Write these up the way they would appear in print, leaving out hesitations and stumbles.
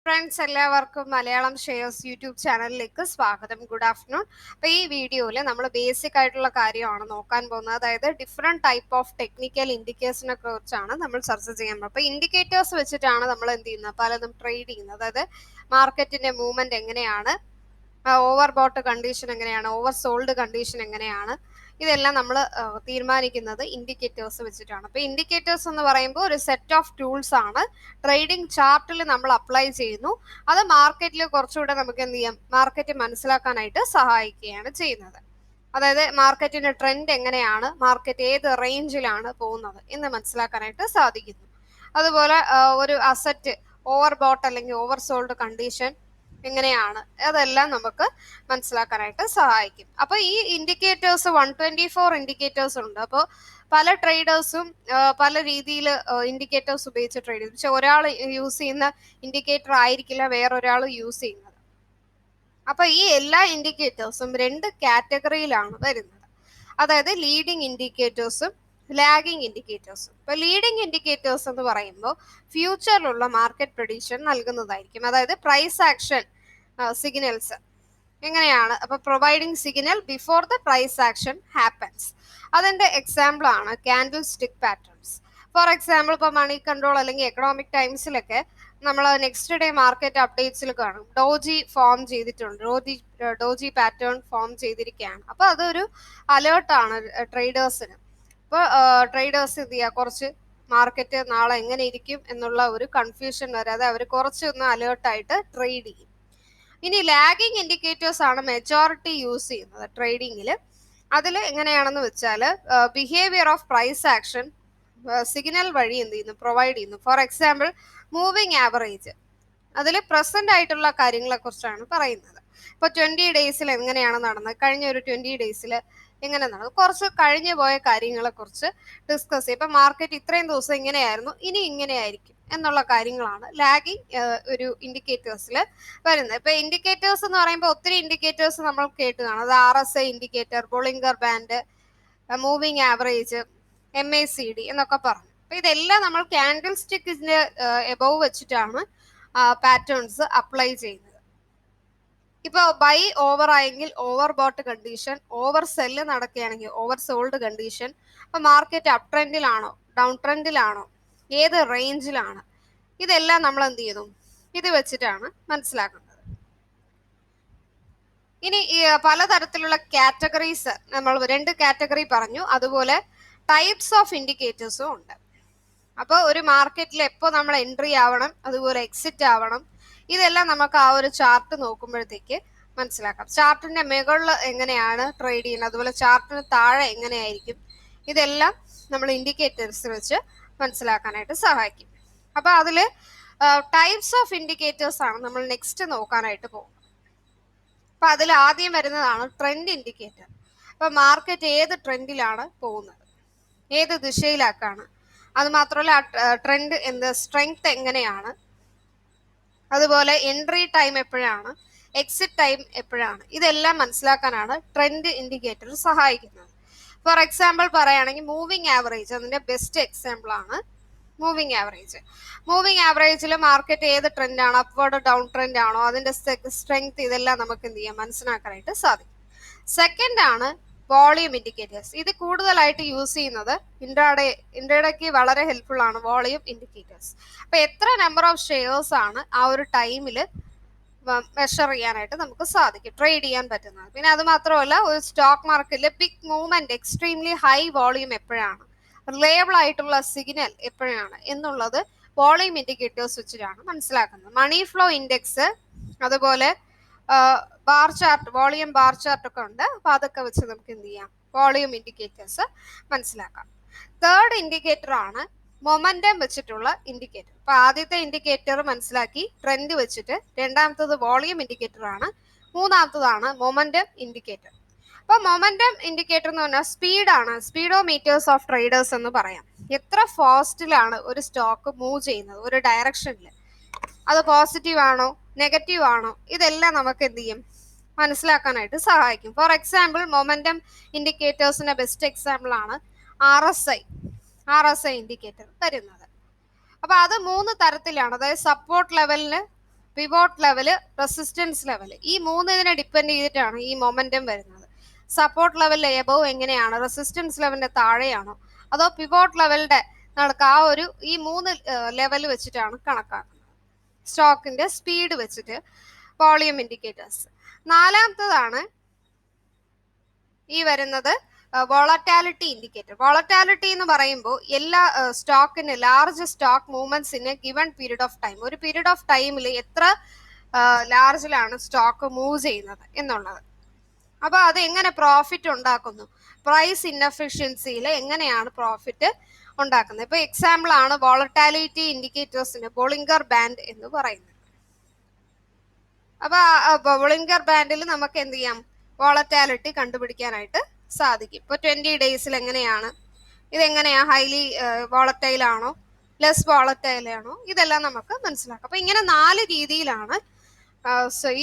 Friends, എല്ലാവർക്കും Malayalam shares YouTube ചാനലിലേക്ക് സ്വാഗതം. Good afternoon. അപ്പോൾ ഈ വീഡിയോയിൽ നമ്മൾ ബേസിക് ആയിട്ടുള്ള കാര്യമാണ് നോക്കാൻ പോകുന്നത്. അതായത് ഡിഫറെൻറ്റ് ടൈപ്പ് ഓഫ് ടെക്നിക്കൽ ഇൻഡിക്കേറ്റേഴ്സിനെ കുറിച്ചാണ് നമ്മൾ ചർച്ച ചെയ്യാൻ പോകുന്നത്. അപ്പോൾ ഇൻഡിക്കേറ്റേഴ്സ് വെച്ചിട്ടാണ് നമ്മൾ എന്ത് ചെയ്യുന്നത്, പലതും ട്രേഡ് ചെയ്യുന്നത്. അതായത് മാർക്കറ്റിന്റെ മൂവ്മെന്റ് എങ്ങനെയാണ്, ഓവർ ബോട്ട് കണ്ടീഷൻ എങ്ങനെയാണ്, ഓവർ സോൾഡ് കണ്ടീഷൻ എങ്ങനെയാണ്, ഇതെല്ലാം നമ്മൾ തീരുമാനിക്കുന്നത് ഇൻഡിക്കേറ്റേഴ്സ് വെച്ചിട്ടാണ്. അപ്പോൾ ഇൻഡിക്കേറ്റേഴ്സ് എന്ന് പറയുമ്പോൾ ഒരു സെറ്റ് ഓഫ് ടൂൾസ് ആണ്. ട്രേഡിംഗ് ചാർട്ടിൽ നമ്മൾ അപ്ലൈ ചെയ്യുന്നു. അത് മാർക്കറ്റിൽ കുറച്ചുകൂടെ നമുക്ക് എന്ത് ചെയ്യാം, മാർക്കറ്റ് മനസ്സിലാക്കാനായിട്ട് സഹായിക്കുകയാണ് ചെയ്യുന്നത്. അതായത് മാർക്കറ്റിന്റെ ട്രെൻഡ് എങ്ങനെയാണ്, മാർക്കറ്റ് ഏത് റേഞ്ചിലാണ് പോകുന്നത് എന്ന് മനസ്സിലാക്കാനായിട്ട് സാധിക്കുന്നു. അതുപോലെ ഒരു അസറ്റ് ഓവർ ബോട്ട് അല്ലെങ്കിൽ ഓവർ സോൾഡ് കണ്ടീഷൻ എങ്ങനെയാണ്, അതെല്ലാം നമുക്ക് മനസ്സിലാക്കാനായിട്ട് സഹായിക്കും. അപ്പൊ ഈ ഇൻഡിക്കേറ്റേഴ്സ് 124 ഇൻഡിക്കേറ്റേഴ്സ് ഉണ്ട്. അപ്പോൾ പല ട്രേഡേഴ്സും പല രീതിയിൽ ഇൻഡിക്കേറ്റേഴ്സ് ഉപയോഗിച്ച് ട്രേഡ് ചെയ്യും. പക്ഷെ ഒരാൾ യൂസ് ചെയ്യുന്ന ഇൻഡിക്കേറ്റർ ആയിരിക്കില്ല വേറൊരാൾ യൂസ് ചെയ്യുന്നത്. അപ്പൊ ഈ എല്ലാ ഇൻഡിക്കേറ്റേഴ്സും രണ്ട് കാറ്റഗറിയിലാണ് വരുന്നത്. അതായത് ലീഡിങ് ഇൻഡിക്കേറ്റേഴ്സും ലാഗിങ് ഇൻഡിക്കേറ്റേഴ്സും. ഇപ്പൊ ലീഡിങ് ഇൻഡിക്കേറ്റേഴ്സ് എന്ന് പറയുമ്പോൾ ഫ്യൂച്ചറിലുള്ള മാർക്കറ്റ് പ്രഡിക്ഷൻ നൽകുന്നതായിരിക്കും. അതായത് പ്രൈസ് ആക്ഷൻ സിഗ്നൽസ് എങ്ങനെയാണ്, അപ്പൊ providing signal before the price action happens. അതിന്റെ എക്സാമ്പിൾ ആണ് candlestick patterns. For example ഇപ്പൊ മണി കൺട്രോൾ അല്ലെങ്കിൽ എക്കണോമിക് ടൈംസിലൊക്കെ നമ്മൾ നെക്സ്റ്റ് ഡേ മാർക്കറ്റ് അപ്ഡേറ്റ്സിൽ കാണും ഡോജി ഫോം ചെയ്തിട്ടുണ്ട്, ഡോജി പാറ്റേൺ ഫോം ചെയ്തിരിക്കുകയാണ്. അപ്പൊ അതൊരു അലേർട്ടാണ് ട്രേഡേഴ്സിന്. ഇപ്പോൾ ട്രേഡേഴ്സ് എന്ത് ചെയ്യുക, കുറച്ച് മാർക്കറ്റ് നാളെ എങ്ങനെ ഇരിക്കും എന്നുള്ള ഒരു കൺഫ്യൂഷൻ വരാതെ അവർ കുറച്ചൊന്ന് അലേർട്ടായിട്ട് ട്രേഡ് ചെയ്യും. ഇനി ലാഗിങ് ഇൻഡിക്കേറ്റേഴ്സ് ആണ് മെജോറിറ്റി യൂസ് ചെയ്യുന്നത് ട്രേഡിങ്ങിൽ. അതിൽ എങ്ങനെയാണെന്ന് വെച്ചാൽ behaviour of price action signal വഴി എന്ത് ചെയ്യുന്നു, പ്രൊവൈഡ് ചെയ്യുന്നു. ഫോർ എക്സാമ്പിൾ മൂവിങ് ആവറേജ്, അതിൽ പ്രസന്റ് ആയിട്ടുള്ള കാര്യങ്ങളെ കുറിച്ചാണ് പറയുന്നത്. ഇപ്പൊ 20 ഡേയ്സിൽ എങ്ങനെയാണ് നടന്നത്, കഴിഞ്ഞ ഒരു 20 ഡേയ്സിൽ എങ്ങനെ നടന്നു, കുറച്ച് കഴിഞ്ഞു പോയ കാര്യങ്ങളെ കുറിച്ച് ഡിസ്കസ് ചെയ്യും. ഇപ്പൊ മാർക്കറ്റ് ഇത്രയും ദിവസം ഇങ്ങനെയായിരുന്നു, ഇനി ഇങ്ങനെയായിരിക്കും എന്നുള്ള കാര്യങ്ങളാണ് ലാഗിങ് ഒരു ഇൻഡിക്കേറ്റേഴ്സിൽ വരുന്നത്. ഇപ്പൊ ഇൻഡിക്കേറ്റേഴ്സ് എന്ന് പറയുമ്പോൾ ഒത്തിരി ഇൻഡിക്കേറ്റേഴ്സ് നമ്മൾ കേട്ട് കാണും. അത് RSI indicator, Bollinger band, moving average, MACD എന്നൊക്കെ പറഞ്ഞു. അപ്പൊ ഇതെല്ലാം നമ്മൾ കാൻഡിൽ സ്റ്റിക്കിന്റെ എബവ് വെച്ചിട്ടാണ് പാറ്റേൺസ് അപ്ലൈ ചെയ്യുന്നത്. ഇപ്പൊ ബൈ ഓവർ ആയെങ്കിൽ over bought condition, over sell നടക്കുകയാണെങ്കിൽ ഓവർ സോൾഡ് കണ്ടീഷൻ. അപ്പൊ മാർക്കറ്റ് അപ് ട്രെൻഡിലാണോ ഡൗൺ ട്രെൻഡിലാണോ, ഏത് റേഞ്ചിലാണ്, ഇതെല്ലാം നമ്മൾ എന്ത് ചെയ്യുന്നു, ഇത് വെച്ചിട്ടാണ് മനസ്സിലാക്കുന്നത്. ഇനി പലതരത്തിലുള്ള കാറ്റഗറീസ്, നമ്മൾ 2 കാറ്റഗറി പറഞ്ഞു. അതുപോലെ ടൈപ്സ് ഓഫ് ഇൻഡിക്കേറ്റേഴ്സും ഉണ്ട്. അപ്പോൾ ഒരു മാർക്കറ്റിൽ എപ്പോൾ നമ്മൾ എൻട്രി ആവണം, അതുപോലെ എക്സിറ്റ് ആവണം, ഇതെല്ലാം നമുക്ക് ആ ഒരു ചാർട്ട് നോക്കുമ്പോഴത്തേക്ക് മനസ്സിലാക്കാം. ചാർട്ടിന്റെ മുകളിൽ എങ്ങനെയാണ് ട്രേഡ് ചെയ്യുന്നത്, അതുപോലെ ചാർട്ടിന് താഴെ എങ്ങനെയായിരിക്കും, ഇതെല്ലാം നമ്മൾ ഇൻഡിക്കേറ്റേഴ്സ് വെച്ച് മനസ്സിലാക്കാനായിട്ട് സഹായിക്കും. അപ്പൊ അതിൽ ടൈപ്സ് ഓഫ് ഇൻഡിക്കേറ്റേഴ്സ് ആണ് നമ്മൾ നെക്സ്റ്റ് നോക്കാനായിട്ട് പോകും. അപ്പൊ അതിൽ ആദ്യം വരുന്നതാണ് ട്രെൻഡ് ഇൻഡിക്കേറ്റർ. അപ്പൊ മാർക്കറ്റ് ഏത് ട്രെൻഡിലാണ് പോകുന്നത്, ഏത് ദിശയിലാക്കാണ്, അത് മാത്രമല്ല ട്രെൻഡ് എന്ത് സ്ട്രെങ്ത് എങ്ങനെയാണ്, അതുപോലെ എൻട്രി ടൈം എപ്പോഴാണ്, എക്സിറ്റ് ടൈം എപ്പോഴാണ്, ഇതെല്ലാം മനസ്സിലാക്കാനാണ് ട്രെൻഡ് ഇൻഡിക്കേറ്റർ സഹായിക്കുന്നത്. ഫോർ എക്സാമ്പിൾ പറയുകയാണെങ്കിൽ മൂവിങ് ആവറേജ് അതിന്റെ ബെസ്റ്റ് എക്സാമ്പിൾ ആണ്. മൂവിങ് ആവറേജ്, മൂവിങ് ആവറേജിൽ മാർക്കറ്റ് ഏത് ട്രെൻഡാണ്, അപ്വേർഡ് ഡൗൺ ട്രെൻഡ് ആണോ, അതിന്റെ സ്ട്രെങ്ത്, ഇതെല്ലാം നമുക്ക് എന്ത് ചെയ്യാം, മനസ്സിലാക്കാനായിട്ട് സാധിക്കും. സെക്കൻഡ് ആണ് വോളിയം ഇൻഡിക്കേറ്റേഴ്സ്. ഇത് കൂടുതലായിട്ട് യൂസ് ചെയ്യുന്നത് ഇൻട്രാഡേക്ക് വളരെ ഹെൽപ്ഫുൾ ആണ് വോളിയം ഇൻഡിക്കേറ്റേഴ്സ്. അപ്പൊ എത്ര നമ്പർ ഓഫ് ഷെയർസ് ആണ് ആ ഒരു ടൈമിൽ മെഷർ ചെയ്യാനായിട്ട് നമുക്ക് സാധിക്കും, ട്രേഡ് ചെയ്യാൻ പറ്റുന്നത്. പിന്നെ അത് മാത്രമല്ല ഒരു സ്റ്റോക്ക് മാർക്കറ്റിൽ big movement, extremely high volume എപ്പോഴാണ്, റിലയബിൾ ആയിട്ടുള്ള സിഗ്നൽ എപ്പോഴാണ് എന്നുള്ളത് വോളിയം ഇൻഡിക്കേറ്റേഴ്സ് വെച്ചിട്ടാണ് മനസ്സിലാക്കുന്നത്. മണി ഫ്ലോ ഇൻഡെക്സ്, അതുപോലെ bar chart, volume bar chart ഒക്കെ ഉണ്ട്. അപ്പൊ അതൊക്കെ വെച്ച് നമുക്ക് എന്ത് ചെയ്യാം, വോളിയം ഇൻഡിക്കേറ്റേഴ്സ് മനസ്സിലാക്കാം. തേർഡ് ഇൻഡിക്കേറ്റർ ആണ് മൊമെന്റം വെച്ചിട്ടുള്ള ഇൻഡിക്കേറ്റർ. അപ്പൊ ആദ്യത്തെ ഇൻഡിക്കേറ്റർ മനസ്സിലാക്കി ട്രെൻഡ് വെച്ചിട്ട്, രണ്ടാമത്തത് വോളിയം ഇൻഡിക്കേറ്റർ ആണ്, മൂന്നാമത്തതാണ് മൊമെന്റം ഇൻഡിക്കേറ്റർ. അപ്പൊ മൊമെന്റം ഇൻഡിക്കേറ്റർ എന്ന് പറഞ്ഞാൽ സ്പീഡാണ്, സ്പീഡോമീറ്റേഴ്സ് ഓഫ് ട്രേഡേഴ്സ് എന്ന് പറയാം. എത്ര ഫാസ്റ്റിലാണ് ഒരു സ്റ്റോക്ക് മൂവ് ചെയ്യുന്നത് ഒരു ഡയറക്ഷനിൽ, അത് പോസിറ്റീവ് ആണോ നെഗറ്റീവ് ആണോ, ഇതെല്ലാം നമുക്ക് എന്ത് ചെയ്യും, മനസ്സിലാക്കാനായിട്ട് സഹായിക്കും. ഫോർ എക്സാമ്പിൾ മൊമെന്റം ഇൻഡിക്കേറ്റേഴ്സിന്റെ ബെസ്റ്റ് എക്സാമ്പിൾ ആണ് RSI ഇൻഡിക്കേറ്റർ വരുന്നത്. അപ്പൊ അത് 3 തരത്തിലാണ്. അതായത് സപ്പോർട്ട് ലെവലിന് പിവോട്ട് ലെവൽ, റെസിസ്റ്റൻസ് ലെവൽ, ഈ മൂന്നിനെ ഡിപ്പെൻഡ് ചെയ്തിട്ടാണ് ഈ മൊമെന്റം വരുന്നത്. സപ്പോർട്ട് ലെവലിലെ എബവ് എങ്ങനെയാണ്, റെസിസ്റ്റൻസ് ലെവലിന്റെ താഴെയാണോ, അതോ പിവോട്ട് ലെവലിന്റെ നടക്ക, ആ ഒരു ഈ മൂന്ന് ലെവൽ വെച്ചിട്ടാണ് കണക്കാക്കുന്നത് സ്റ്റോക്കിന്റെ സ്പീഡ് വെച്ചിട്ട് വോളിയം ഇൻഡിക്കേറ്റേഴ്സ്. നാലാമത്തതാണ് ഈ വരുന്നത് വോളറ്റാലിറ്റി ഇൻഡിക്കേറ്റർ. വോളറ്റാലിറ്റി എന്ന് പറയുമ്പോൾ എല്ലാ സ്റ്റോക്കിന്, ലാർജ് സ്റ്റോക്ക് മൂവ്മെന്റ്സിന് ഗിവൺ പീരീഡ് ഓഫ് ടൈം, ഒരു പീരീഡ് ഓഫ് ടൈമിൽ എത്ര ലാർജിലാണ് സ്റ്റോക്ക് മൂവ് ചെയ്യുന്നത് എന്നുള്ളത്. അപ്പൊ അത് എങ്ങനെ പ്രോഫിറ്റ് ഉണ്ടാക്കുന്നു, പ്രൈസ് ഇൻഎഫിഷ്യൻസിയിൽ എങ്ങനെയാണ് പ്രോഫിറ്റ് ഉണ്ടാക്കുന്നത്. ഇപ്പൊ എക്സാമ്പിൾ ആണ് വോളറ്റാലിറ്റി ഇൻഡിക്കേറ്റേഴ്സിന് ബോളിംഗർ ബാൻഡ് എന്ന് പറയുന്നത്. അപ്പൊ ബോളിംഗർ ബാൻഡിൽ നമുക്ക് എന്ത് ചെയ്യാം, വോളറ്റാലിറ്റി കണ്ടുപിടിക്കാനായിട്ട് സാധിക്കും. ഇപ്പൊ 20 ഡേയ്സിൽ എങ്ങനെയാണ്, ഇതെങ്ങനെയാ, ഹൈലി വോളറ്റൈൽ ആണോ, ലെസ് വോളറ്റൈൽ ആണോ, ഇതെല്ലാം നമുക്ക് മനസ്സിലാക്കാം. അപ്പൊ ഇങ്ങനെ 4 രീതിയിലാണ്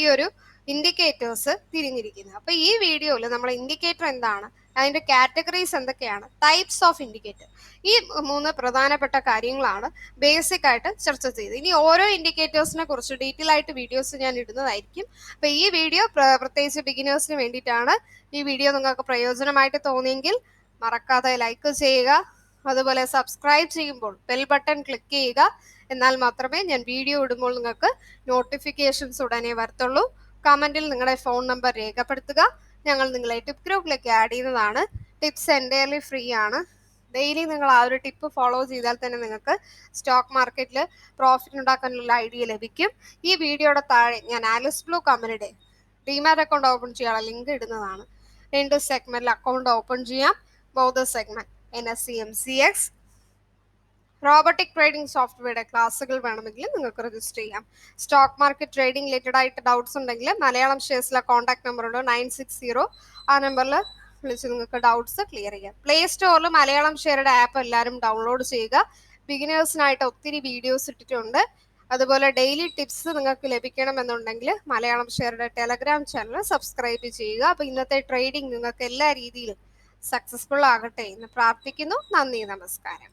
ഈ ഒരു ഇൻഡിക്കേറ്റേഴ്സ് തിരിഞ്ഞിരിക്കുന്നത്. അപ്പൊ ഈ വീഡിയോയിൽ നമ്മൾ ഇൻഡിക്കേറ്റർ എന്താണ്, അതിന്റെ കാറ്റഗറീസ് എന്തൊക്കെയാണ്, ടൈപ്സ് ഓഫ് ഇൻഡിക്കേറ്റർ, ഈ 3 പ്രധാനപ്പെട്ട കാര്യങ്ങളാണ് ബേസിക് ആയിട്ട് ചർച്ച ചെയ്തത്. ഇനി ഓരോ ഇൻഡിക്കേറ്റേഴ്സിനെ കുറിച്ച് ഡീറ്റെയിൽ ആയിട്ട് വീഡിയോസ് ഞാൻ ഇടുന്നതായിരിക്കും. അപ്പൊ ഈ വീഡിയോ പ്രത്യേകിച്ച് ബിഗിനേഴ്സിന് വേണ്ടിയിട്ടാണ്. ഈ വീഡിയോ നിങ്ങൾക്ക് പ്രയോജനമായിട്ട് തോന്നിയെങ്കിൽ മറക്കാതെ ലൈക്ക് ചെയ്യുക, അതുപോലെ സബ്സ്ക്രൈബ് ചെയ്യുമ്പോൾ ബെൽ ബട്ടൺ ക്ലിക്ക് ചെയ്യുക. എന്നാൽ മാത്രമേ ഞാൻ വീഡിയോ ഇടുമ്പോൾ നിങ്ങൾക്ക് നോട്ടിഫിക്കേഷൻസ് ഉടനെ വരത്തുള്ളൂ. കമന്റിൽ നിങ്ങളുടെ ഫോൺ നമ്പർ രേഖപ്പെടുത്തുക, ഞങ്ങൾ നിങ്ങളെ ടിപ്പ് ഗ്രൂപ്പിലേക്ക് ആഡ് ചെയ്യുന്നതാണ്. ടിപ്സ് എൻ്റയർലി ഫ്രീ ആണ്. ഡെയിലി നിങ്ങൾ ആ ഒരു ടിപ്പ് ഫോളോ ചെയ്താൽ തന്നെ നിങ്ങൾക്ക് സ്റ്റോക്ക് മാർക്കറ്റിൽ പ്രോഫിറ്റ് ഉണ്ടാക്കാനുള്ള ഐഡിയ ലഭിക്കും. ഈ വീഡിയോയുടെ താഴെ ഞാൻ ആലിസ് ബ്ലൂ കമ്പനിയുടെ ഡിമാറ്റ് അക്കൗണ്ട് ഓപ്പൺ ചെയ്യാനുള്ള ലിങ്ക് ഇടുന്നതാണ്. 2 സെഗ്മെന്റിൽ അക്കൗണ്ട് ഓപ്പൺ ചെയ്യാം. Both segment NSE MCX robotic trading സോഫ്റ്റ്വെയറുടെ ക്ലാസ്സുകൾ വേണമെങ്കിൽ നിങ്ങൾക്ക് രജിസ്റ്റർ ചെയ്യാം. സ്റ്റോക്ക് മാർക്കറ്റ് ട്രേഡിംഗ് റിലേറ്റഡ് ആയിട്ട് ഡൗട്ട്സ് ഉണ്ടെങ്കിൽ മലയാളം ഷെയർസിലെ കോൺടാക്ട് നമ്പർ ഉണ്ട് 960, ആ നമ്പറിൽ വിളിച്ച് നിങ്ങൾക്ക് ഡൗട്ട്സ് ക്ലിയർ ചെയ്യാം. പ്ലേ സ്റ്റോറിൽ മലയാളം ഷെയറുടെ ആപ്പ് എല്ലാവരും ഡൗൺലോഡ് ചെയ്യുക. ബിഗിനേഴ്സിനായിട്ട് ഒത്തിരി വീഡിയോസ് ഇട്ടിട്ടുണ്ട്. അതുപോലെ ഡെയിലി ടിപ്സ് നിങ്ങൾക്ക് ലഭിക്കണമെന്നുണ്ടെങ്കിൽ മലയാളം ഷെയറുടെ ടെലഗ്രാം ചാനൽ സബ്സ്ക്രൈബ് ചെയ്യുക. അപ്പോൾ ഇന്നത്തെ ട്രേഡിംഗ് നിങ്ങൾക്ക് എല്ലാ രീതിയിലും സക്സസ്ഫുൾ ആകട്ടെ എന്ന് പ്രാർത്ഥിക്കുന്നു. നന്ദി, നമസ്കാരം.